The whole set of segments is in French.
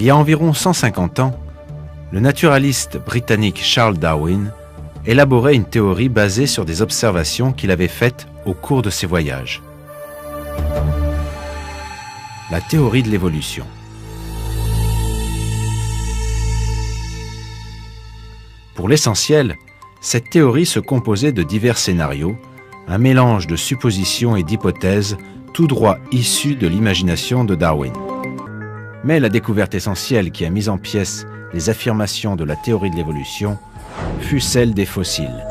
Il y a environ 150 ans, le naturaliste britannique Charles Darwin élaborait une théorie basée sur des observations qu'il avait faites au cours de ses voyages. La théorie de l'évolution. Pour l'essentiel, cette théorie se composait de divers scénarios, un mélange de suppositions et d'hypothèses tout droit issus de l'imagination de Darwin. Mais la découverte essentielle qui a mis en pièces les affirmations de la théorie de l'évolution fut celle des fossiles.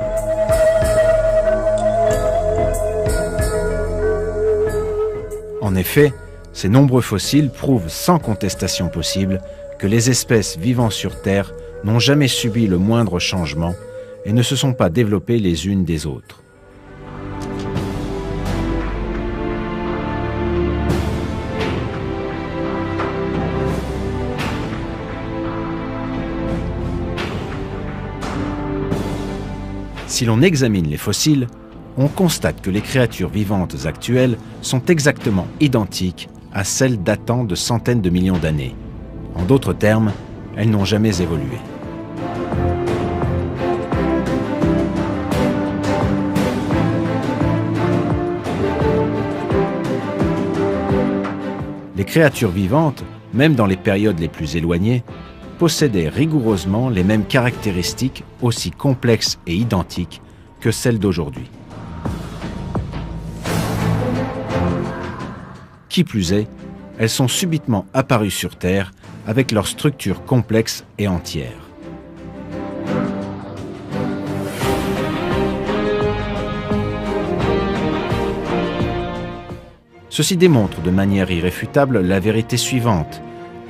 En effet, ces nombreux fossiles prouvent sans contestation possible que les espèces vivant sur Terre n'ont jamais subi le moindre changement et ne se sont pas développées les unes des autres. Si l'on examine les fossiles, on constate que les créatures vivantes actuelles sont exactement identiques à celles datant de centaines de millions d'années. En d'autres termes, elles n'ont jamais évolué. Les créatures vivantes, même dans les périodes les plus éloignées, possédaient rigoureusement les mêmes caractéristiques aussi complexes et identiques que celles d'aujourd'hui. Qui plus est, elles sont subitement apparues sur Terre avec leur structure complexe et entière. Ceci démontre de manière irréfutable la vérité suivante.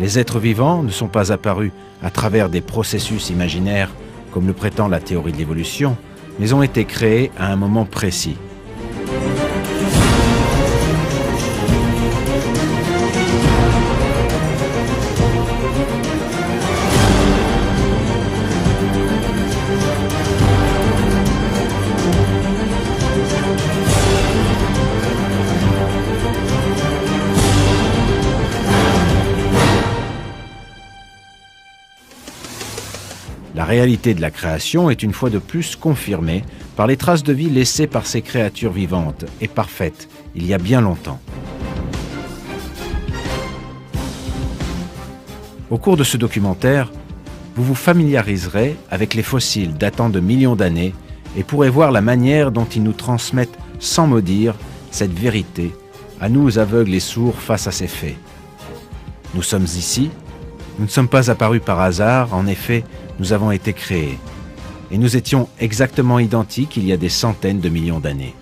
Les êtres vivants ne sont pas apparus à travers des processus imaginaires, comme le prétend la théorie de l'évolution, mais ont été créés à un moment précis. La réalité de la création est une fois de plus confirmée par les traces de vie laissées par ces créatures vivantes et parfaites il y a bien longtemps. Au cours de ce documentaire, vous vous familiariserez avec les fossiles datant de millions d'années et pourrez voir la manière dont ils nous transmettent sans mot dire cette vérité à nous aveugles et sourds face à ces faits. Nous sommes ici, nous ne sommes pas apparus par hasard, en effet, nous avons été créés. Et nous étions exactement identiques il y a des centaines de millions d'années.